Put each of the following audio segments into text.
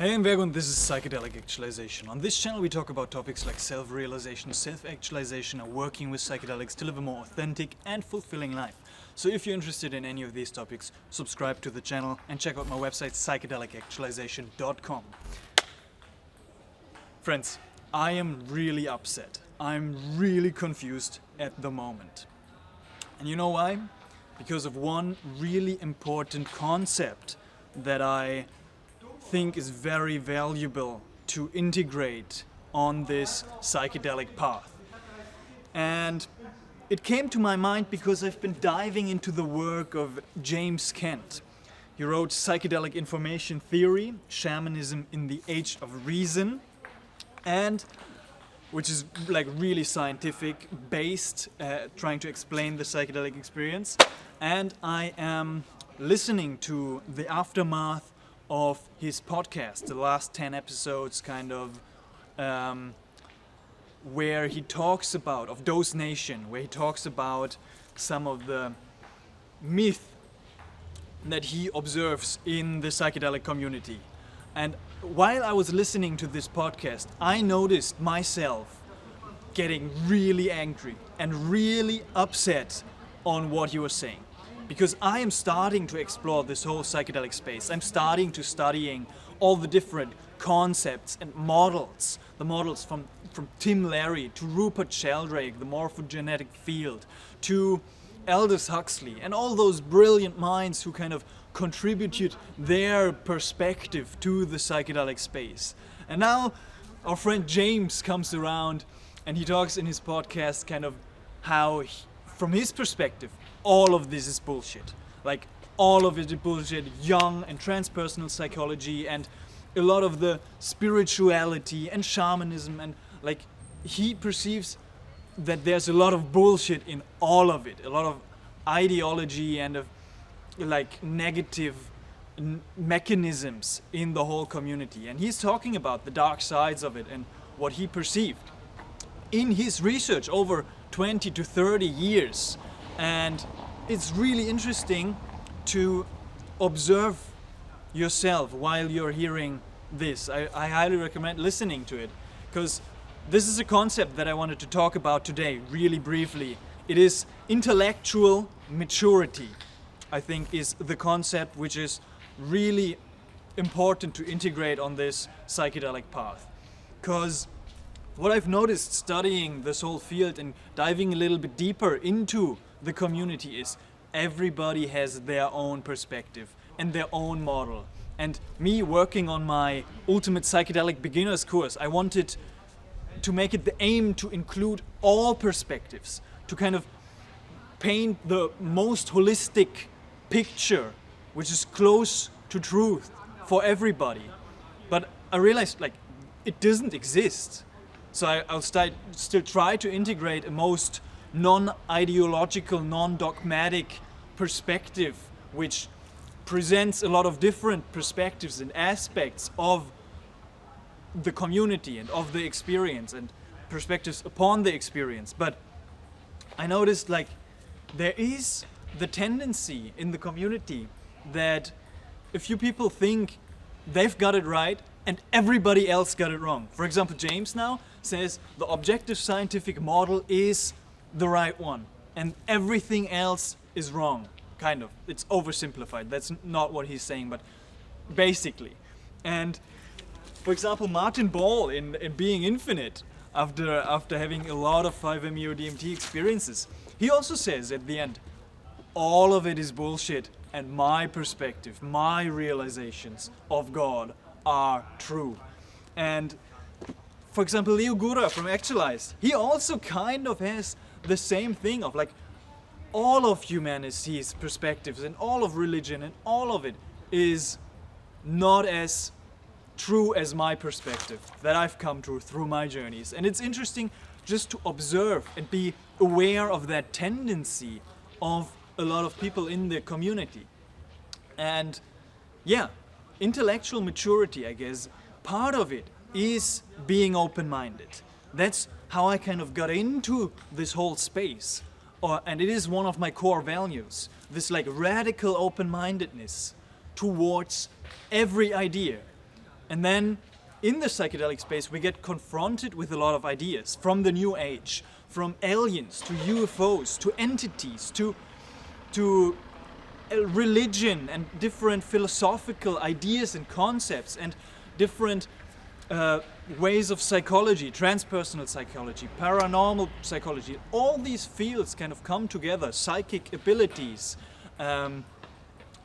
Hey, I'm Vergo and this is Psychedelic Actualization. On this channel we talk about topics like self-realization, self-actualization, and working with psychedelics to live a more authentic and fulfilling life. So if you're interested in any of these topics, subscribe to the channel and check out my website psychedelicactualization.com. Friends, I am really upset. I'm really confused at the moment. And you know why? Because of one really important concept that I think is very valuable to integrate on this psychedelic path. And it came to my mind because I've been diving into the work of James Kent. He wrote Psychedelic Information Theory, Shamanism in the Age of Reason, and which is like really scientific based, trying to explain the psychedelic experience. And I am listening to the aftermath of his podcast, the last 10 episodes kind of, where he talks about, of Dose Nation, where he talks about some of the myth that he observes in the psychedelic community. And while I was listening to this podcast, I noticed myself getting really angry and really upset on what he was saying. Because I am starting to explore this whole psychedelic space. I'm starting to studying all the different concepts and models. The models from Tim Larry to Rupert Sheldrake, the morphogenetic field, to Aldous Huxley, and all those brilliant minds who kind of contributed their perspective to the psychedelic space. And now our friend James comes around and he talks in his podcast kind of how, from his perspective, all of this is bullshit. Like, all of it is bullshit. Jung and transpersonal psychology and a lot of the spirituality and shamanism, and like, he perceives that there's a lot of bullshit in all of it. A lot of ideology and of like negative mechanisms in the whole community. And he's talking about the dark sides of it and what he perceived in his research over 20 to 30 years. And it's really interesting to observe yourself while you're hearing this. I highly recommend listening to it, because this is a concept that I wanted to talk about today, really briefly. It is intellectual maturity, I think, is the concept which is really important to integrate on this psychedelic path. Because what I've noticed studying this whole field and diving a little bit deeper into the community is everybody has their own perspective and their own model. And me working on my Ultimate Psychedelic Beginners course, I wanted to make it the aim to include all perspectives, to kind of paint the most holistic picture, which is close to truth for everybody. But I realized, like, it doesn't exist. So I'll still try to integrate a most non-ideological, non-dogmatic perspective, which presents a lot of different perspectives and aspects of the community and of the experience and perspectives upon the experience. But I noticed, like, there is the tendency in the community that a few people think they've got it right and everybody else got it wrong. For example, James now says the objective scientific model is the right one and everything else is wrong. Kind of. It's oversimplified. That's not what he's saying, but basically. And for example, Martin Ball in Being Infinite, after having a lot of 5-MeO-DMT experiences, he also says at the end, all of it is bullshit and my perspective, my realizations of God are true. And for example, Leo Gura from Actualized, he also kind of has the same thing of like all of humanity's perspectives and all of religion and all of it is not as true as my perspective that I've come to through my journeys. And it's interesting just to observe and be aware of that tendency of a lot of people in the community. And yeah, intellectual maturity, I guess, part of it is being open-minded. That's how I kind of got into this whole space. And it is one of my core values, this like radical open-mindedness towards every idea. And then in the psychedelic space, we get confronted with a lot of ideas from the new age, from aliens to UFOs to entities to religion and different philosophical ideas and concepts and different ways of psychology, transpersonal psychology, paranormal psychology. All these fields kind of come together, psychic abilities,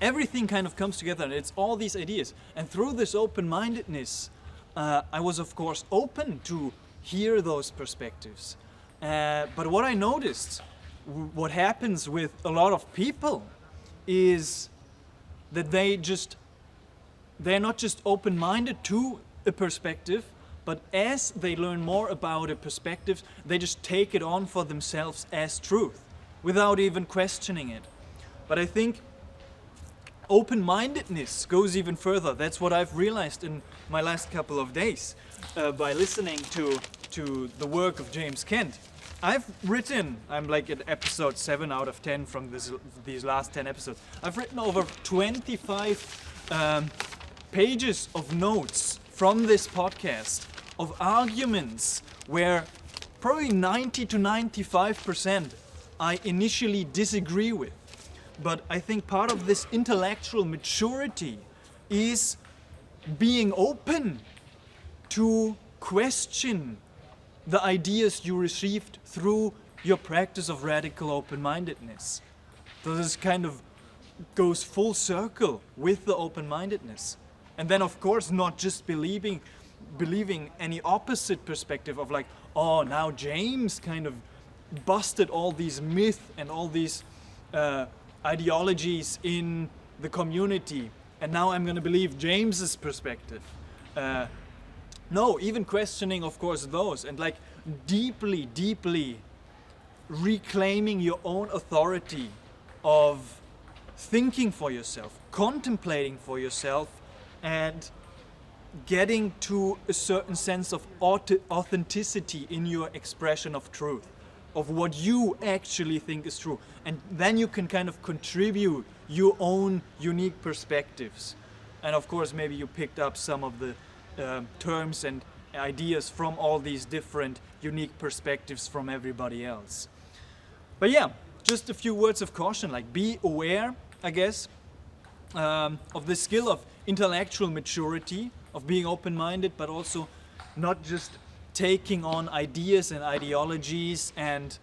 everything kind of comes together, and it's all these ideas. And through this open-mindedness, I was of course open to hear those perspectives. But what I noticed, what happens with a lot of people, is that they're not just open-minded to a perspective, but as they learn more about a perspective, they just take it on for themselves as truth, without even questioning it. But I think open-mindedness goes even further. That's what I've realized in my last couple of days by listening to the work of James Kent. I'm like at episode 7 out of 10 from these last 10 episodes. I've written over 25 pages of notes from this podcast, of arguments where probably 90 to 95% I initially disagree with. But I think part of this intellectual maturity is being open to question the ideas you received through your practice of radical open-mindedness. So this kind of goes full circle with the open-mindedness. And then of course not just believing any opposite perspective of like, oh, now James kind of busted all these myths and all these ideologies in the community, and now I'm going to believe James's perspective. No, even questioning, of course, those, and like deeply reclaiming your own authority of thinking for yourself, contemplating for yourself, and getting to a certain sense of authenticity in your expression of truth, of what you actually think is true. And then you can kind of contribute your own unique perspectives. And of course, maybe you picked up some of the terms and ideas from all these different unique perspectives from everybody else. But yeah, just a few words of caution, like be aware, I guess, of the skill of intellectual maturity, of being open-minded, but also not just taking on ideas and ideologies and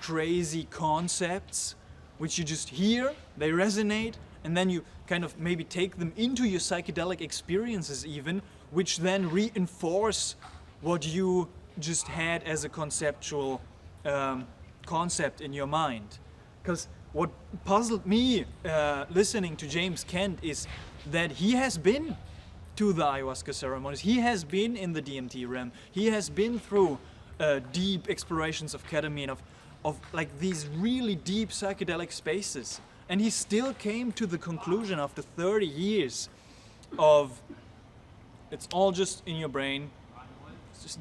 crazy concepts which you just hear, they resonate, and then you kind of maybe take them into your psychedelic experiences even, which then reinforce what you just had as a conceptual concept in your mind. Because what puzzled me listening to James Kent is that he has been to the ayahuasca ceremonies, he has been in the DMT realm, he has been through deep explorations of ketamine, of like these really deep psychedelic spaces, and he still came to the conclusion after 30 years of it's all just in your brain,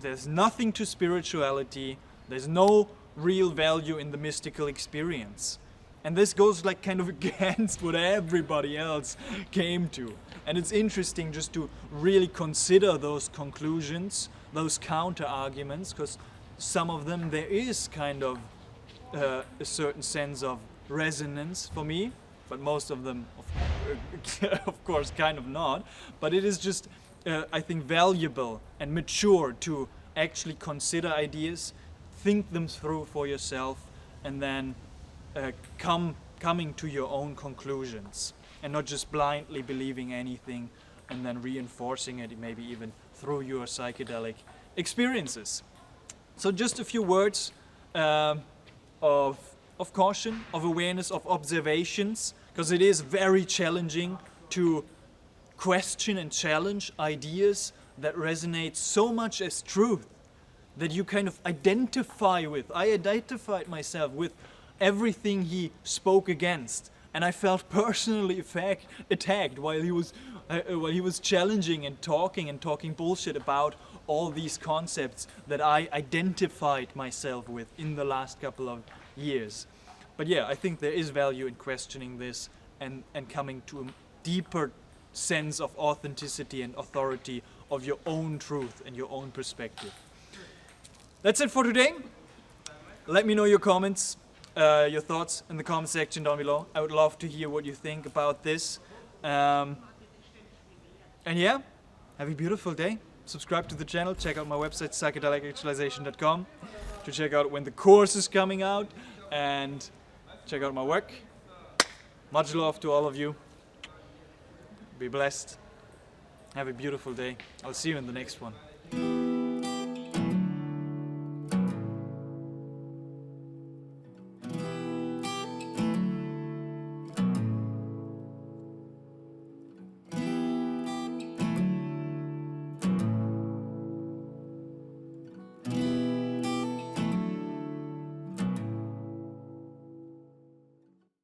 there's nothing to spirituality, there's no real value in the mystical experience. And this goes like kind of against what everybody else came to. And it's interesting just to really consider those conclusions, those counter arguments, because some of them there is kind of a certain sense of resonance for me, but most of them, of course, kind of not. But it is just, I think, valuable and mature to actually consider ideas, think them through for yourself, and then coming to your own conclusions, and not just blindly believing anything and then reinforcing it maybe even through your psychedelic experiences. So just a few words of caution, of awareness, of observations, because it is very challenging to question and challenge ideas that resonate so much as truth that you kind of identify with. I identified myself with everything he spoke against, and I felt personally attacked while he was challenging and talking bullshit about all these concepts that I identified myself with in the last couple of years. But yeah, I think there is value in questioning this and coming to a deeper sense of authenticity and authority of your own truth and your own perspective. That's it for today. Let me know your comments, your thoughts in the comment section down below. I would love to hear what you think about this. And yeah, have a beautiful day. Subscribe to the channel, check out my website psychedelicactualization.com to check out when the course is coming out and check out my work. Much love to all of you. Be blessed. Have a beautiful day. I'll see you in the next one.